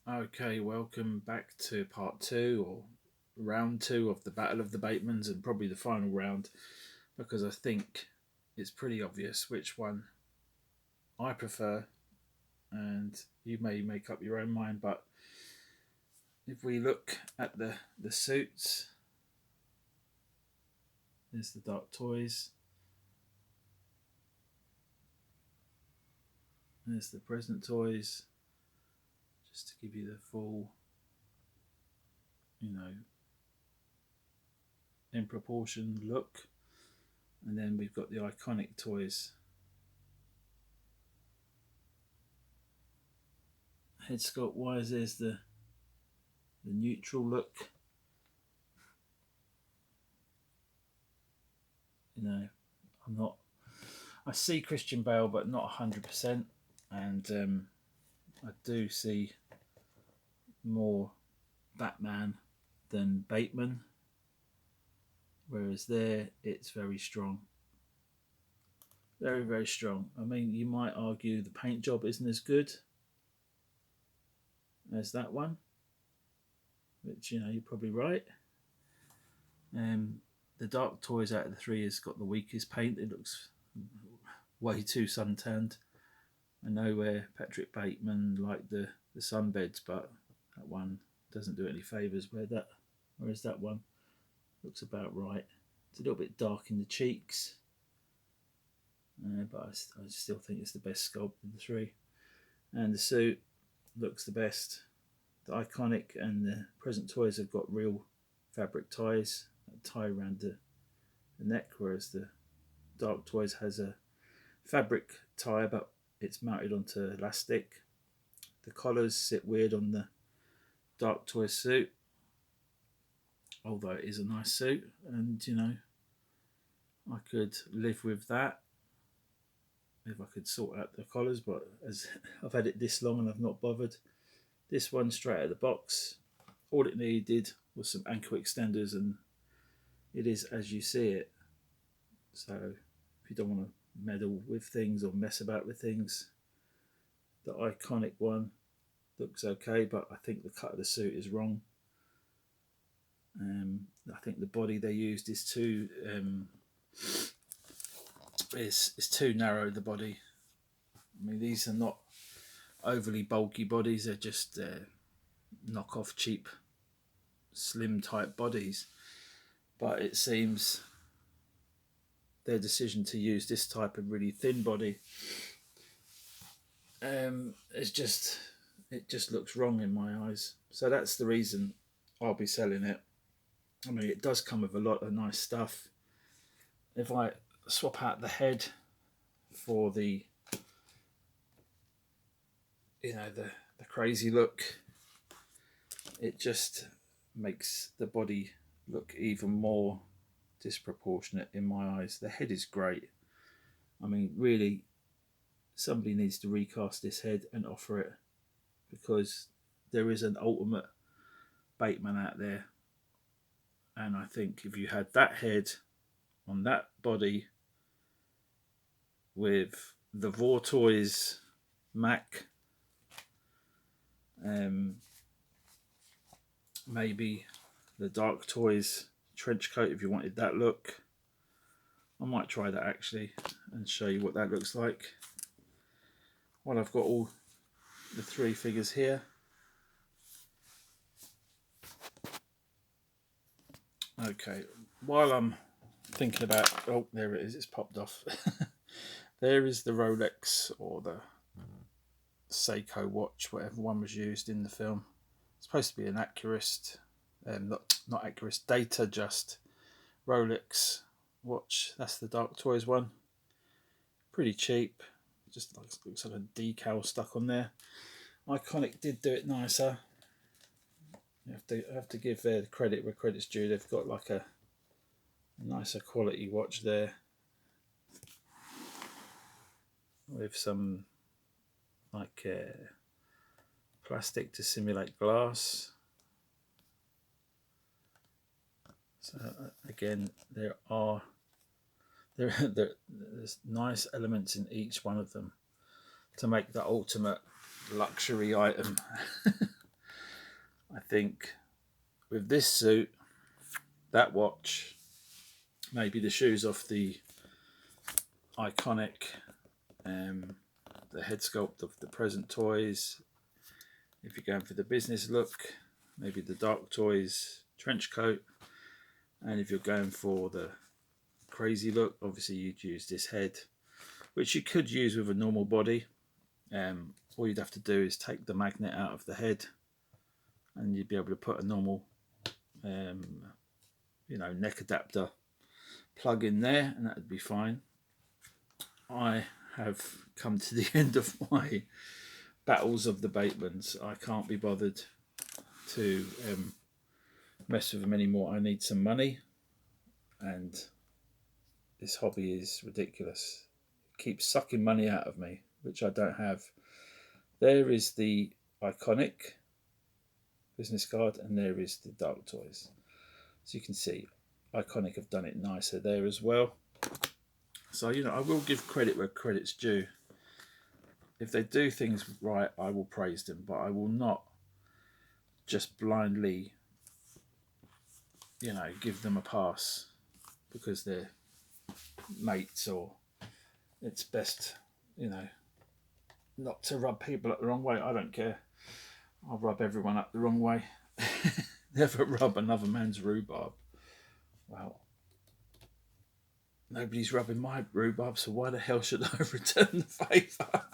Okay, welcome back to part two or round two of the Battle of the Batemans, and probably the final round because I think it's pretty obvious which one I prefer, and you may make up your own mind. But if we look at the suits, there's the Dark Toys, there's the present toys, just to give you the full, you know, in proportion look, and then we've got the iconic toys. Head sculpt wise, there's the neutral look. You know, I'm not. I see Christian Bale, but not 100%, and I do see more Batman than Bateman. Whereas there, it's very strong, very very strong. I mean, you might argue the paint job isn't as good as that one, which you're probably right. Um, the Dark Toys out of the three has got the weakest paint. It looks way too suntanned. I know where Patrick Bateman liked the sunbeds, but that one doesn't do any favours. Whereas that one looks about right. It's a little bit dark in the cheeks, but I still think it's the best sculpt of the three. And the suit looks the best. The iconic and the present toys have got real fabric ties that tie around the neck, whereas the Dark Toys has a fabric tie, but it's mounted onto elastic. The collars sit weird on the Dark Toy suit, although it is a nice suit, and I could live with that if I could sort out the collars. But as I've had it this long and I've not bothered, this one straight out of the box, all it needed was some ankle extenders, and it is as you see it. So if you don't want to meddle with things or mess about with things, the iconic one looks okay, but I think the cut of the suit is wrong. I think the body they used is too is too narrow. The body. I mean, these are not overly bulky bodies. They're just knock-off cheap, slim type bodies. But it seems their decision to use this type of really thin body, it just looks wrong in my eyes. So that's the reason I'll be selling it. I mean, it does come with a lot of nice stuff. If I swap out the head for the the crazy look, it just makes the body look even more disproportionate in my eyes. The head is great. I mean, really, somebody needs to recast this head and offer it, because there is an ultimate Bateman out there. And I think if you had that head on that body with the Vortoys Mac, maybe the Dark Toys trench coat, if you wanted that look, I might try that actually and show you what that looks like. Well, I've got all the three figures here. Okay, while I'm thinking about, oh, there it is, it's popped off. There is the Rolex or the Seiko watch, whatever one was used in the film. It's supposed to be an accurate, not accurate, data just Rolex watch. That's the Dark Toys one. Pretty cheap. Just looks like a decal stuck on there. Iconic did do it nicer. You have to give their credit where credit's due. They've got like a nicer quality watch there with some like plastic to simulate glass. So again, there's nice elements in each one of them to make the ultimate luxury item. I think with this suit, that watch, maybe the shoes off the iconic, the head sculpt of the present toys. If you're going for the business look, maybe the Dark Toys trench coat. And if you're going for the crazy look, obviously you'd use this head, which you could use with a normal body. All you'd have to do is take the magnet out of the head and you'd be able to put a normal neck adapter plug in there, and that would be fine. I have come to the end of my battles of the Batemans. I can't be bothered to mess with them anymore. I need some money, and this hobby is ridiculous. It keeps sucking money out of me, which I don't have. There is the iconic business card, and there is the Dark Toys. So you can see, iconic have done it nicer there as well. So, I will give credit where credit's due. If they do things right, I will praise them, but I will not just blindly, give them a pass because they're mates, or it's best, not to rub people up the wrong way. I don't care. I'll rub everyone up the wrong way. Never rub another man's rhubarb. Well, nobody's rubbing my rhubarb, so why the hell should I return the favour?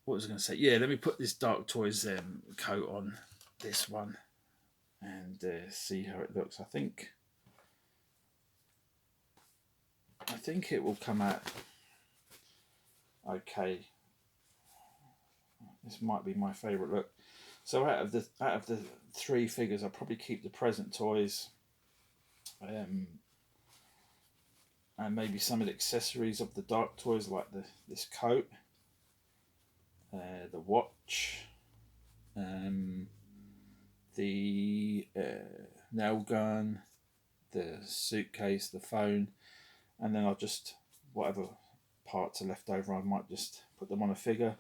What was I going to say? Yeah, let me put this Dark Toys coat on this one and see how it looks. I think it will come out okay. This might be my favourite look. So out of the three figures, I'll probably keep the present toys, and maybe some of the accessories of the Dark Toys, like this coat, the watch, the nail gun, the suitcase, the phone, and then I'll just, whatever parts are left over, I might just put them on a figure,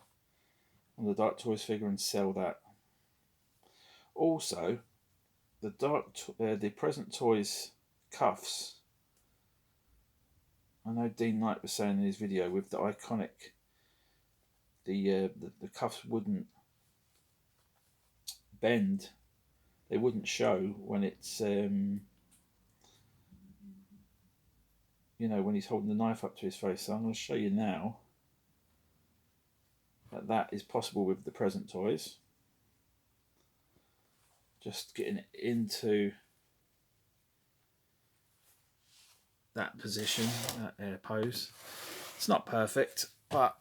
on the Dark Toys figure, and sell that. Also, the present toys cuffs. I know Dean Knight was saying in his video with the iconic, the cuffs wouldn't bend. They wouldn't show when it's when he's holding the knife up to his face. So I'm going to show you now that is possible with the present toys. Just getting it into that position, that air pose. It's not perfect, but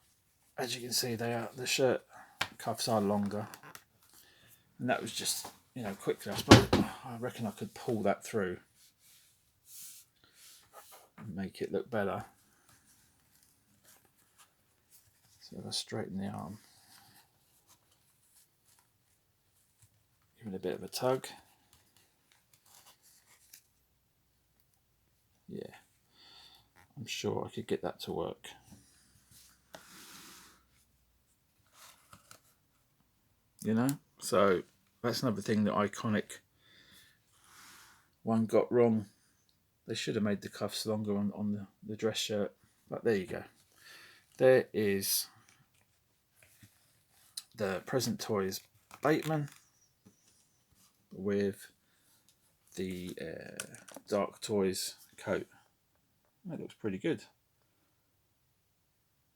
as you can see, the shirt cuffs are longer, and that was just quickly. I reckon I could pull that through and make it look better. So let's straighten the arm. Give it a bit of a tug. Yeah, I'm sure I could get that to work. So that's another thing that iconic one got wrong. They should have made the cuffs longer on the dress shirt, but there you go. There is the present toys Bateman with the Dark Toys coat. That looks pretty good.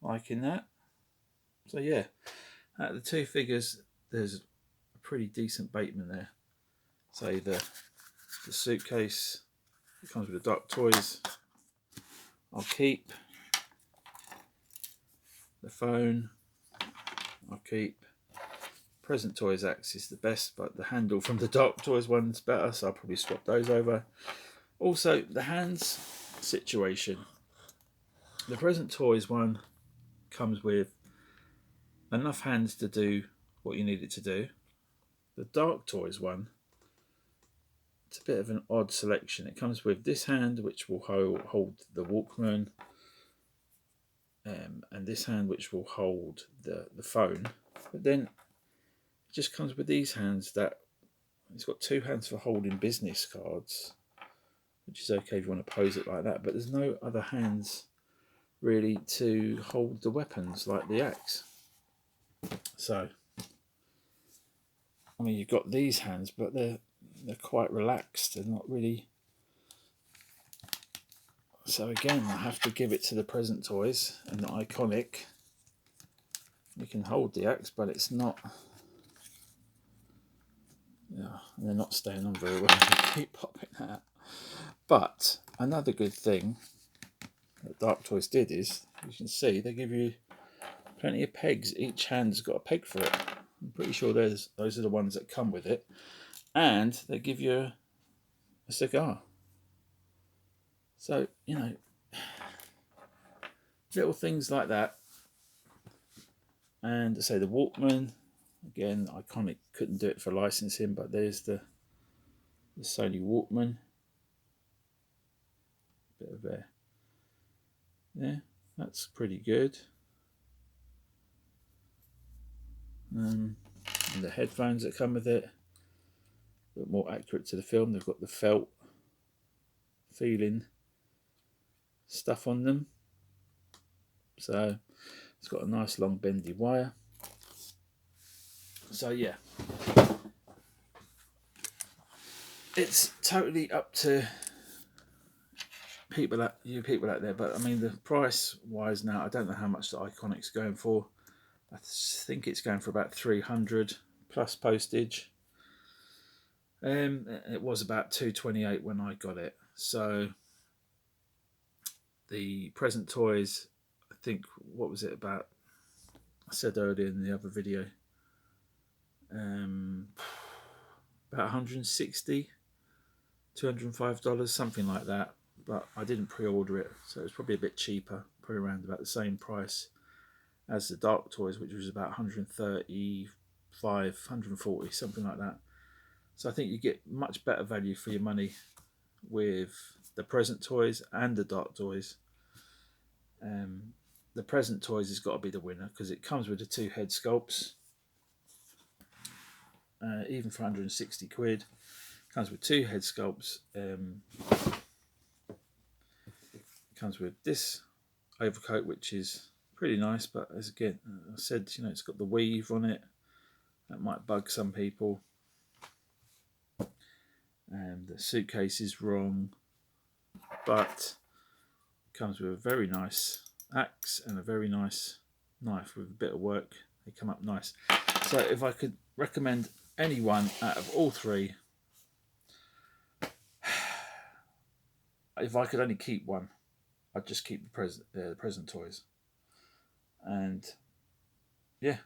Liking that. So yeah, out of the two figures, there's a pretty decent Bateman there. So the suitcase that comes with the Dark Toys, I'll keep. The phone, I'll keep. Present Toys axe is the best, but the handle from the Dark Toys one's better, so I'll probably swap those over. Also, the hands situation. The Present Toys one comes with enough hands to do what you need it to do. The Dark Toys one, it's a bit of an odd selection. It comes with this hand, which will hold the Walkman, and this hand, which will hold the phone. But then It just comes with these hands that it's got 2 hands for holding business cards, which is okay if you want to pose it like that, but there's no other hands really to hold the weapons like the axe. So I mean, you've got these hands, but they're quite relaxed. They're not really. So again, I have to give it to the present toys and the Iconic. You can hold the axe, but it's not. Yeah, they're not staying on very well. They keep popping out. But another good thing that Dark Toys did is, you can see, they give you plenty of pegs. Each hand's got a peg for it. I'm pretty sure those are the ones that come with it. And they give you a cigar. So, you know, little things like that. And I say the Walkman, again, Iconic couldn't do it for licensing, but there's the Sony Walkman. Bit of a, yeah, that's pretty good. And the headphones that come with it, a bit more accurate to the film. They've got the felt feeling stuff on them. So it's got a nice long bendy wire. So yeah, it's totally up to you people out there. But I mean, the price wise now, I don't know how much the Iconic's going for. I think it's going for about 300 plus postage. It was about 228 when I got it. So the present toys, I think, what was it about? I said earlier in the other video, about 160, $205, something like that. But I didn't pre-order it, so it's probably a bit cheaper, probably around about the same price as the Dark Toys, which was about 135, 140, something like that. So I think you get much better value for your money with the present toys and the Dark Toys. The present toys has got to be the winner because it comes with the 2 head sculpts. Even for 160 quid, comes with 2 head sculpts. Comes with this overcoat, which is pretty nice, but as again I said, you know, it's got the weave on it. That might bug some people. And the suitcase is wrong, but it comes with a very nice axe and a very nice knife with a bit of work. They come up nice. So if I could recommend anyone out of all 3, if I could only keep one, I'd just keep the present toys. And yeah,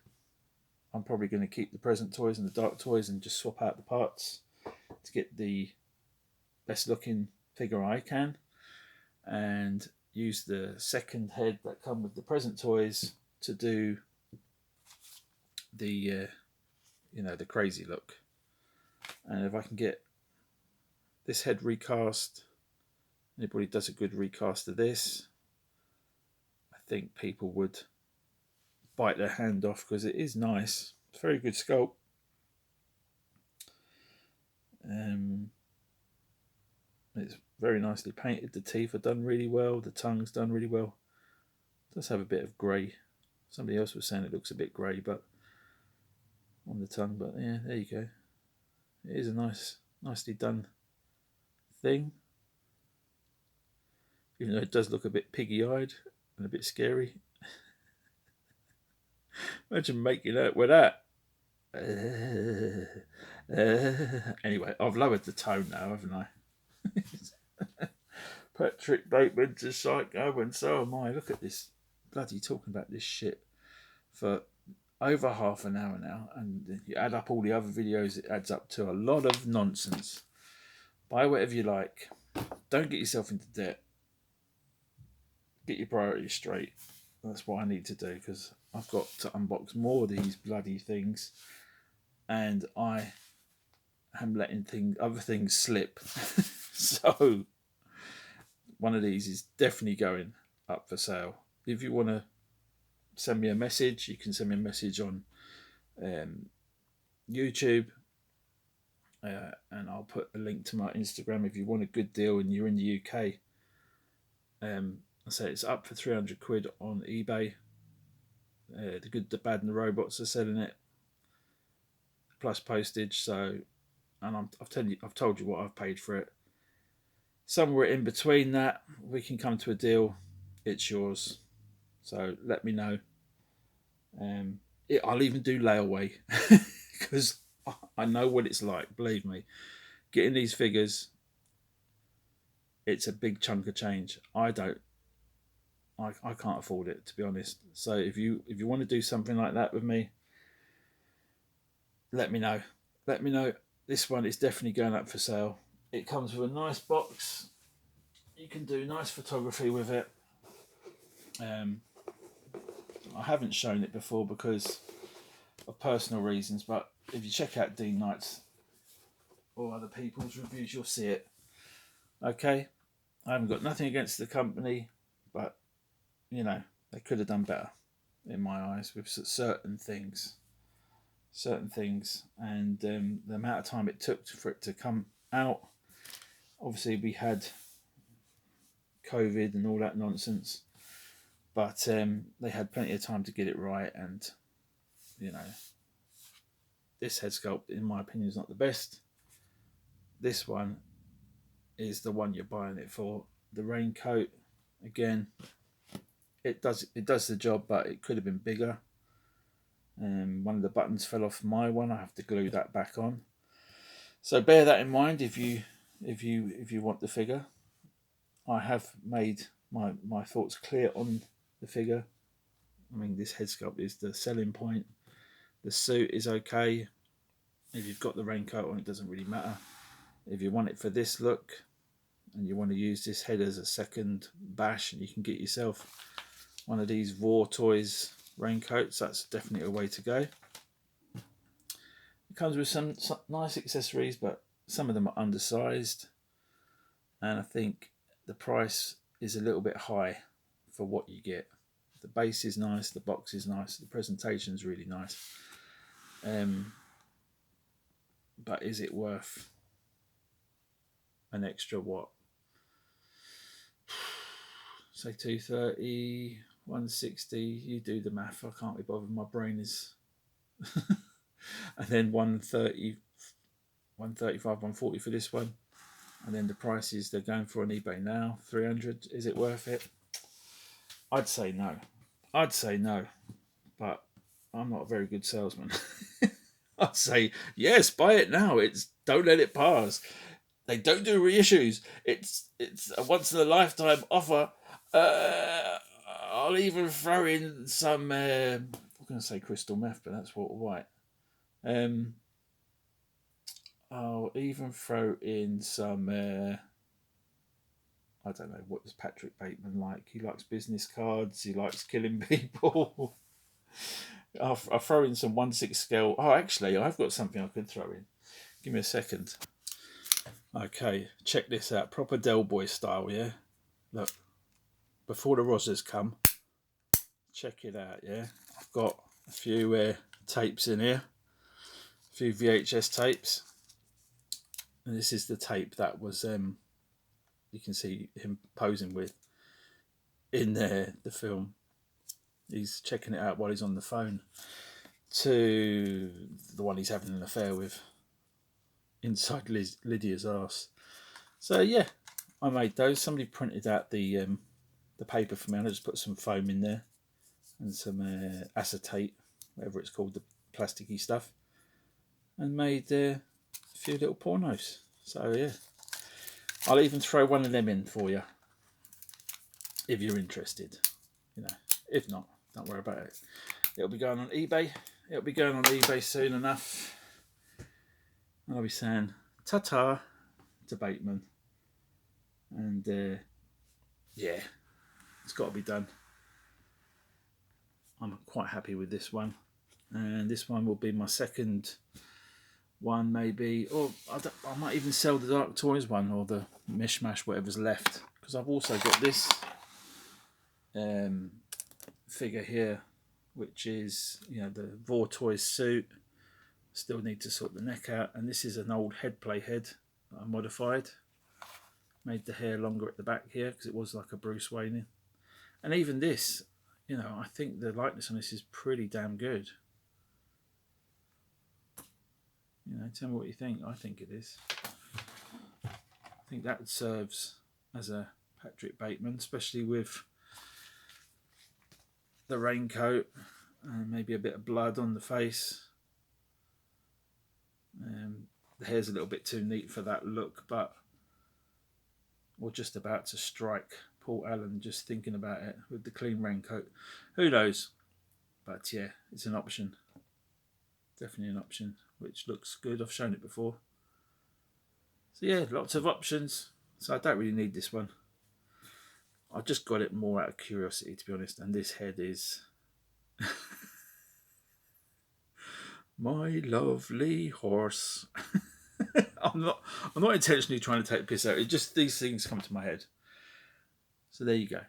I'm probably going to keep the present toys and the Dark Toys and just swap out the parts to get the best looking figure I can, and use the second head that come with the present toys to do the you know, the crazy look. And if I can get this head recast, anybody does a good recast of this, I think people would bite their hand off because it is nice. It's very good sculpt. It's very nicely painted. The teeth are done really well. The tongue's done really well. It does have a bit of grey. Somebody else was saying it looks a bit grey, but on the tongue. But yeah, there you go. It is a nicely done thing. Even though it does look a bit piggy-eyed and a bit scary. Imagine making out with that. Anyway, I've lowered the tone now, haven't I? Patrick Batemans is psycho, and so am I. Look at this, bloody talking about this shit for over half an hour now, and you add up all the other videos, it adds up to a lot of nonsense. Buy whatever you like. Don't get yourself into debt. Get your priorities straight. That's what I need to do, because I've got to unbox more of these bloody things, and I am letting other things slip. So one of these is definitely going up for sale. If you want to send me a message, you can send me a message on YouTube, and I'll put a link to my Instagram if you want a good deal and you're in the UK. I say it's up for 300 quid on eBay. The Good, the Bad, and the Robots are selling it, plus postage. So, and I've told you what I've paid for it. Somewhere in between that, we can come to a deal. It's yours. So let me know. I'll even do layaway because I know what it's like. Believe me, getting these figures, it's a big chunk of change. I can't afford it, to be honest. So if you want to do something like that with me, let me know. Let me know. This one is definitely going up for sale. It comes with a nice box. You can do nice photography with it. I haven't shown it before because of personal reasons, but if you check out Dean Knight's or other people's reviews, you'll see it. Okay, I haven't got nothing against the company, but you know, they could have done better in my eyes with certain things, and the amount of time it took for it to come out. Obviously, we had COVID and all that nonsense, but they had plenty of time to get it right. And you know, this head sculpt, in my opinion, is not the best. This one is the one you're buying it for. The raincoat, again, it does the job, but it could have been bigger. One of the buttons fell off my one. I have to glue that back on. So bear that in mind if you want the figure. I have made my thoughts clear on the figure. I mean, this head sculpt is the selling point. The suit is okay. If you've got the raincoat on, it doesn't really matter. If you want it for this look and you want to use this head as a second bash, and you can get yourself one of these Vor Toys raincoats, that's definitely a way to go. It comes with some nice accessories, but some of them are undersized, and I think the price is a little bit high for what you get. The base is nice, the box is nice, the presentation is really nice, but is it worth an extra, what, say 230, 160? You do the math. I can't be bothered. My brain is and then 130, 135, 140 for this one, and then the prices they're going for on eBay now, 300. Is it worth it? I'd say no. But I'm not a very good salesman. I'd say yes, buy it now. Don't let it pass. They don't do reissues. It's a once in a lifetime offer. I'll even throw in some. I'm going to say crystal meth, but that's Walter White. I'll even throw in some. I don't know, what does Patrick Bateman like? He likes business cards. He likes killing people. I'll throw in some 1/6 scale. Oh, actually, I've got something I could throw in. Give me a second. Okay, check this out. Proper Del Boy style, yeah? Look, before the Rozzers come, check it out, yeah? I've got a few tapes in here, a few VHS tapes. And this is the tape that was, you can see him posing with in there, the film. He's checking it out while he's on the phone to the one he's having an affair with inside Lydia's arse. So yeah, I made those. Somebody printed out the paper for me, and I just put some foam in there and some acetate, whatever it's called, the plasticky stuff, and made a few little pornos. So yeah, I'll even throw one of them in for you if you're interested. You know, if not, don't worry about it. It'll be going on eBay. It'll be going on eBay soon enough. I'll be saying ta-ta to Bateman. And yeah, it's got to be done. I'm quite happy with this one. And this one will be my second one, maybe. Or I might even sell the Dark Toys one, or the Mishmash, whatever's left. Because I've also got this figure here, which is, you know, the Vor Toys suit Still need to sort the neck out, and this is an old head play head that I modified. Made the hair longer at the back here because it was like a Bruce Wayne. And even this, you know, I think the likeness on this is pretty damn good. You know, tell me what you think. I think it is. I think that serves as a Patrick Bateman, especially with the raincoat and maybe a bit of blood on the face. The hair's a little bit too neat for that look, but we're just about to strike Paul Allen just thinking about it with the clean raincoat. Who knows? But yeah, it's an option. Definitely an option, which looks good. I've shown it before. So yeah, lots of options. So I don't really need this one. I just got it more out of curiosity, to be honest. And this head is my lovely horse. I'm not intentionally trying to take the piss out. It just, these things come to my head. So there you go.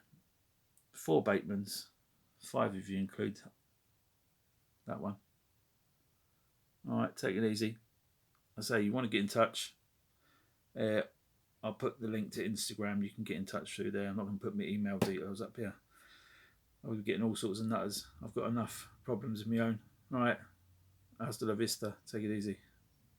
4 Batemans, 5 if you include that one. All right, take it easy. I say you want to get in touch. I'll put the link to Instagram. You can get in touch through there. I'm not going to put my email details up here. I'll be getting all sorts of nutters. I've got enough problems of my own. All right. Hasta la vista. Take it easy.